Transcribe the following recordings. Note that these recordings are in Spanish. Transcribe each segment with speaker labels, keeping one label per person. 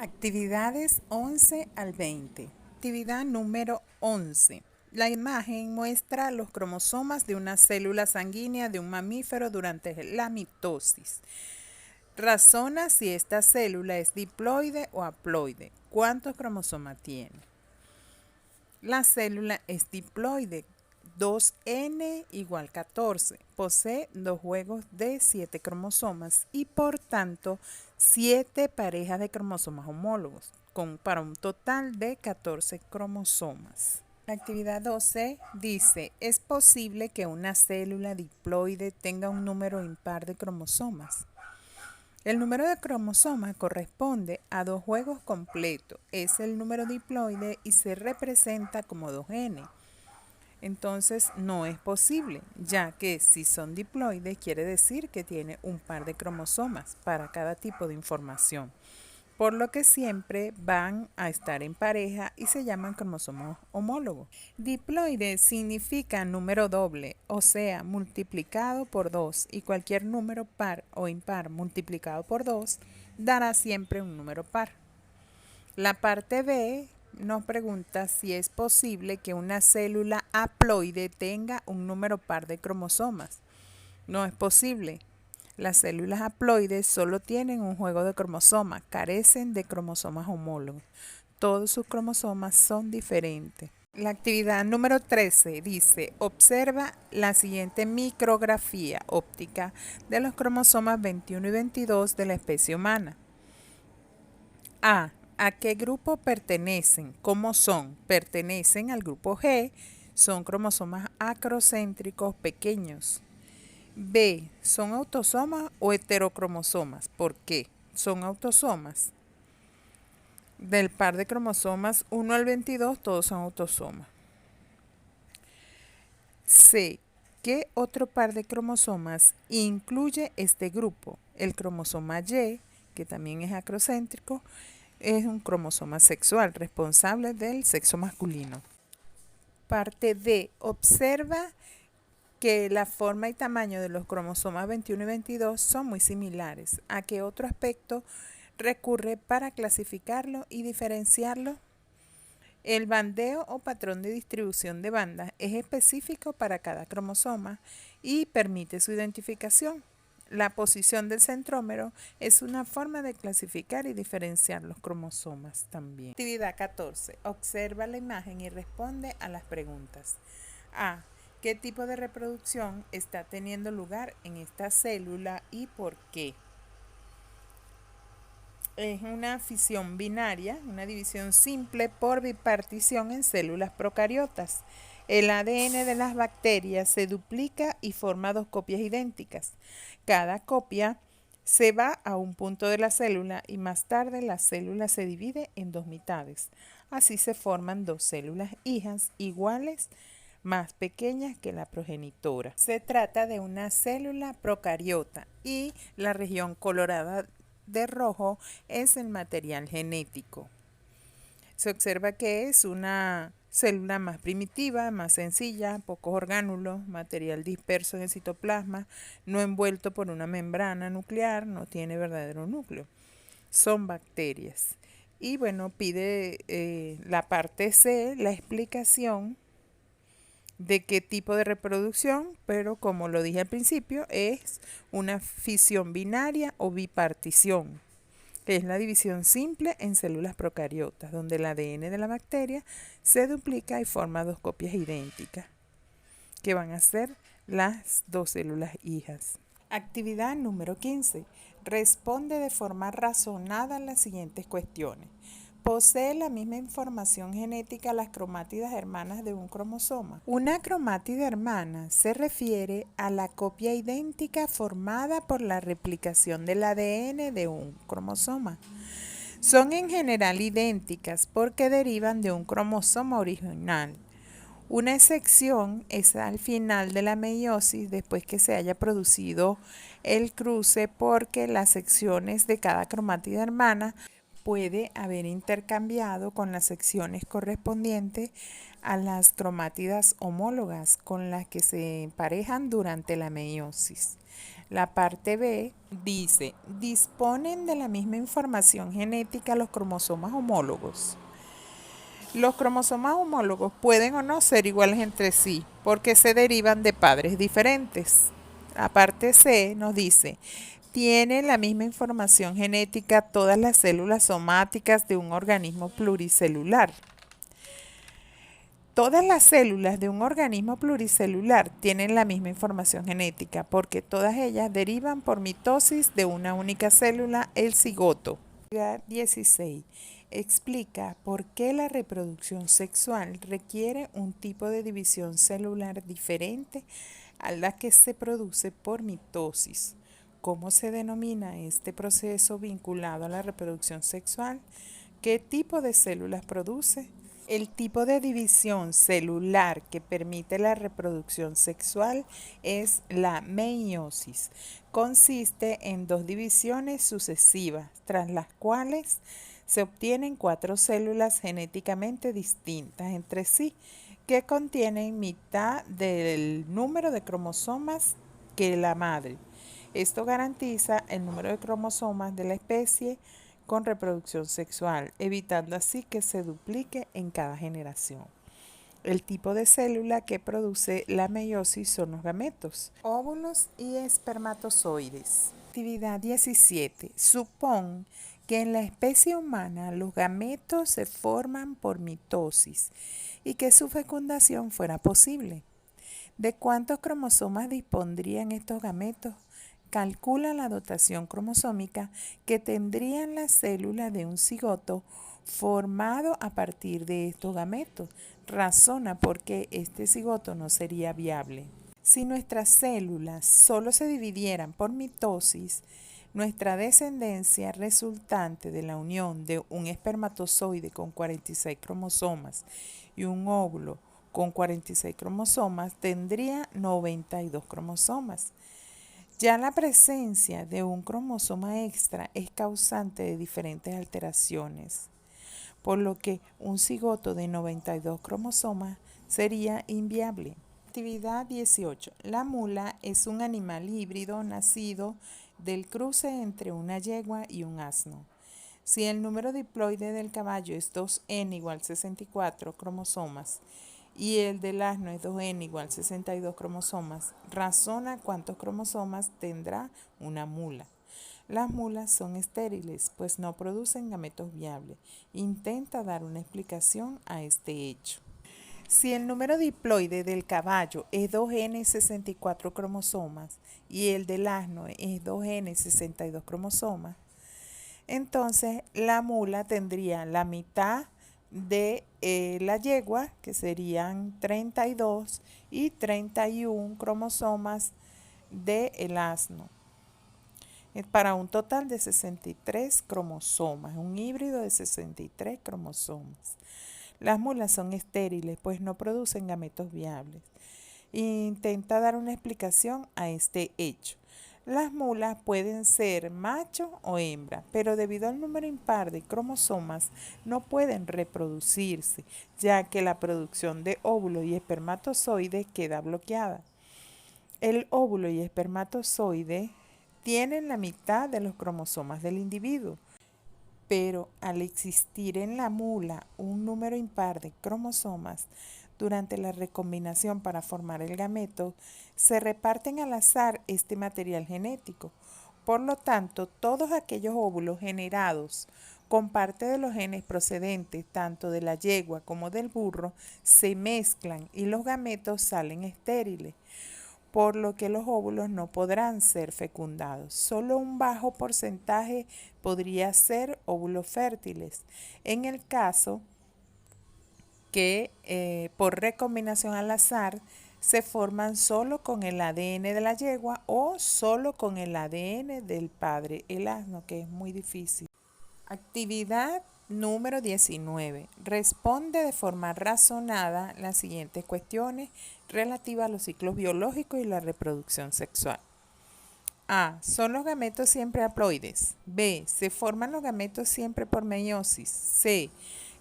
Speaker 1: Actividades 11 al 20. Actividad número 11. La imagen muestra los cromosomas de una célula sanguínea de un mamífero durante la mitosis. Razona si esta célula es diploide o haploide. ¿Cuántos cromosomas tiene? La célula es diploide. 2N = 14. Posee 2 juegos de 7 cromosomas y por tanto 7 parejas de cromosomas homólogos, para un total de 14 cromosomas. La actividad 12 dice, ¿es posible que una célula diploide tenga un número impar de cromosomas? El número de cromosomas corresponde a 2 juegos completos. Es el número diploide y se representa como 2N. Entonces no es posible, ya que si son diploides quiere decir que tiene un par de cromosomas para cada tipo de información, por lo que siempre van a estar en pareja y se llaman cromosomas homólogos. Diploide significa número doble, o sea, multiplicado por 2, y cualquier número par o impar multiplicado por 2 dará siempre un número par. La parte B nos pregunta si es posible que una célula haploide tenga un número par de cromosomas. No es posible. Las células haploides solo tienen un juego de cromosomas, carecen de cromosomas homólogos. Todos sus cromosomas son diferentes. La actividad número 13 dice, observa la siguiente micrografía óptica de los cromosomas 21 y 22 de la especie humana. ¿A qué grupo pertenecen? ¿Cómo son? Pertenecen al grupo G, son cromosomas acrocéntricos pequeños. B, ¿son autosomas o heterocromosomas? ¿Por qué? Son autosomas. Del par de cromosomas 1 al 22, todos son autosomas. C, ¿qué otro par de cromosomas incluye este grupo? El cromosoma Y, que también es acrocéntrico, es un cromosoma sexual responsable del sexo masculino. Parte D. Observa que la forma y tamaño de los cromosomas 21 y 22 son muy similares. ¿A qué otro aspecto recurre para clasificarlo y diferenciarlo? El bandeo o patrón de distribución de bandas es específico para cada cromosoma y permite su identificación. La posición del centrómero es una forma de clasificar y diferenciar los cromosomas también. Actividad 14. Observa la imagen y responde a las preguntas. A. ¿Qué tipo de reproducción está teniendo lugar en esta célula y por qué? Es una fisión binaria, una división simple por bipartición en células procariotas. El ADN de las bacterias se duplica y forma 2 copias idénticas. Cada copia se va a un punto de la célula y más tarde la célula se divide en 2 mitades. Así se forman 2 células hijas iguales, más pequeñas que la progenitora. Se trata de una célula procariota y la región colorada de rojo es el material genético. Se observa que es una célula más primitiva, más sencilla, pocos orgánulos, material disperso en el citoplasma, no envuelto por una membrana nuclear, no tiene verdadero núcleo. Son bacterias. Y bueno, pide la parte C, la explicación de qué tipo de reproducción, pero como lo dije al principio, es una fisión binaria o bipartición, que es la división simple en células procariotas, donde el ADN de la bacteria se duplica y forma 2 copias idénticas, que van a ser las 2 células hijas. Actividad número 15. Responde de forma razonada a las siguientes cuestiones. ¿Posee la misma información genética las cromátidas hermanas de un cromosoma? Una cromátida hermana se refiere a la copia idéntica formada por la replicación del ADN de un cromosoma. Son en general idénticas porque derivan de un cromosoma original. Una excepción es al final de la meiosis, después que se haya producido el cruce, porque las secciones de cada cromátida hermana puede haber intercambiado con las secciones correspondientes a las cromátidas homólogas con las que se emparejan durante la meiosis. La parte B dice, ¿disponen de la misma información genética los cromosomas homólogos? Los cromosomas homólogos pueden o no ser iguales entre sí porque se derivan de padres diferentes. La parte C nos dice, ¿tienen la misma información genética todas las células somáticas de un organismo pluricelular? Todas las células de un organismo pluricelular tienen la misma información genética porque todas ellas derivan por mitosis de una única célula, el cigoto. 16. Explica por qué la reproducción sexual requiere un tipo de división celular diferente a la que se produce por mitosis. ¿Cómo se denomina este proceso vinculado a la reproducción sexual? ¿Qué tipo de células produce? El tipo de división celular que permite la reproducción sexual es la meiosis. Consiste en dos divisiones sucesivas, tras las cuales se obtienen 4 células genéticamente distintas entre sí, que contienen mitad del número de cromosomas que la madre. Esto garantiza el número de cromosomas de la especie con reproducción sexual, evitando así que se duplique en cada generación. El tipo de célula que produce la meiosis son los gametos, óvulos y espermatozoides. Actividad 17. Supón que en la especie humana los gametos se forman por mitosis y que su fecundación fuera posible. ¿De cuántos cromosomas dispondrían estos gametos? Calcula la dotación cromosómica que tendrían las células de un cigoto formado a partir de estos gametos. Razona por qué este cigoto no sería viable. Si nuestras células solo se dividieran por mitosis, nuestra descendencia resultante de la unión de un espermatozoide con 46 cromosomas y un óvulo con 46 cromosomas tendría 92 cromosomas. Ya la presencia de un cromosoma extra es causante de diferentes alteraciones, por lo que un cigoto de 92 cromosomas sería inviable. Actividad 18. La mula es un animal híbrido nacido del cruce entre una yegua y un asno. Si el número diploide del caballo es 2n igual 64 cromosomas y el del asno es 2n igual 62 cromosomas, razona cuántos cromosomas tendrá una mula. Las mulas son estériles, pues no producen gametos viables. Intenta dar una explicación a este hecho. Si el número diploide del caballo es 2n 64 cromosomas y el del asno es 2n 62 cromosomas, entonces la mula tendría la mitad de la yegua, que serían 32 y 31 cromosomas del asno, para un total de 63 cromosomas, un híbrido de 63 cromosomas. Las mulas son estériles, pues no producen gametos viables. Intenta dar una explicación a este hecho. Las mulas pueden ser macho o hembra, pero debido al número impar de cromosomas no pueden reproducirse, ya que la producción de óvulos y espermatozoides queda bloqueada. El óvulo y espermatozoide tienen la mitad de los cromosomas del individuo, pero al existir en la mula un número impar de cromosomas, durante la recombinación para formar el gameto, se reparten al azar este material genético. Por lo tanto, todos aquellos óvulos generados con parte de los genes procedentes tanto de la yegua como del burro se mezclan y los gametos salen estériles, por lo que los óvulos no podrán ser fecundados. Solo un bajo porcentaje podría ser óvulos fértiles. En el caso que por recombinación al azar se forman solo con el ADN de la yegua o solo con el ADN del padre, el asno, que es muy difícil. Actividad número 19. Responde de forma razonada las siguientes cuestiones relativas a los ciclos biológicos y la reproducción sexual. A. Son los gametos siempre haploides. B. Se forman los gametos siempre por meiosis. C.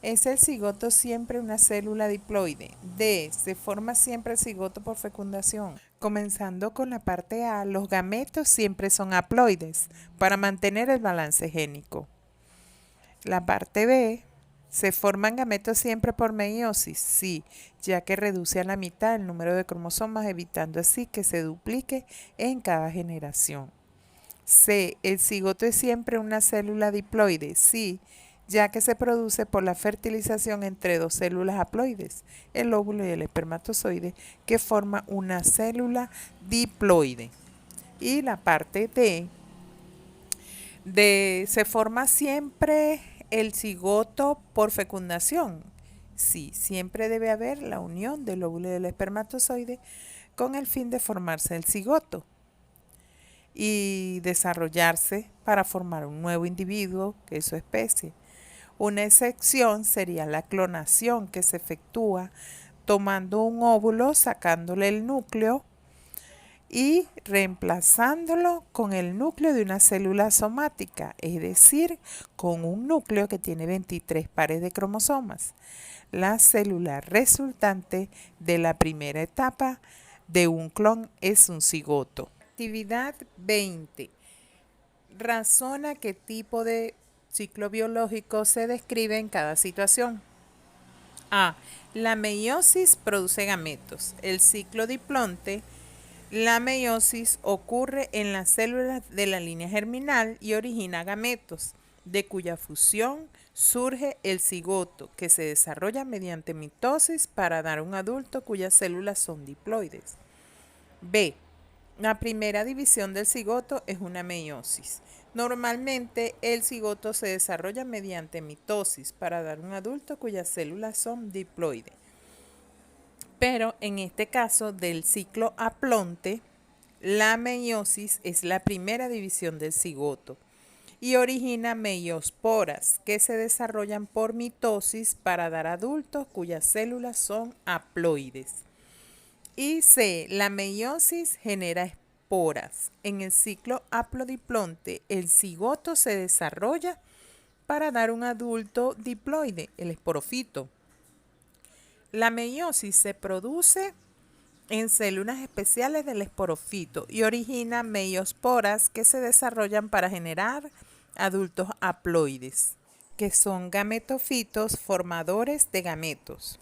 Speaker 1: ¿Es el cigoto siempre una célula diploide? D. ¿Se forma siempre el cigoto por fecundación? Comenzando con la parte A, los gametos siempre son haploides para mantener el balance génico. La parte B, ¿se forman gametos siempre por meiosis? Sí, ya que reduce a la mitad el número de cromosomas, evitando así que se duplique en cada generación. C. ¿El cigoto es siempre una célula diploide? Sí, ya que se produce por la fertilización entre dos células haploides, el óvulo y el espermatozoide, que forma una célula diploide. Y la parte D, ¿se forma siempre el cigoto por fecundación? Sí, siempre debe haber la unión del óvulo y del espermatozoide con el fin de formarse el cigoto y desarrollarse para formar un nuevo individuo, que es su especie. Una excepción sería la clonación, que se efectúa tomando un óvulo, sacándole el núcleo y reemplazándolo con el núcleo de una célula somática, es decir, con un núcleo que tiene 23 pares de cromosomas. La célula resultante de la primera etapa de un clon es un cigoto. Actividad 20. Razona qué tipo de ciclo biológico se describe en cada situación. A. La meiosis produce gametos. El ciclo diplonte. La meiosis ocurre en las células de la línea germinal y origina gametos, de cuya fusión surge el cigoto, que se desarrolla mediante mitosis para dar un adulto cuyas células son diploides. B. La primera división del cigoto es una meiosis. Normalmente el cigoto se desarrolla mediante mitosis para dar un adulto cuyas células son diploides. Pero en este caso del ciclo haplonte, la meiosis es la primera división del cigoto y origina meiosporas que se desarrollan por mitosis para dar adultos cuyas células son haploides. Y C. La meiosis genera esporas. En el ciclo haplodiplonte, el cigoto se desarrolla para dar un adulto diploide, el esporofito. La meiosis se produce en células especiales del esporofito y origina meiosporas que se desarrollan para generar adultos haploides, que son gametofitos formadores de gametos.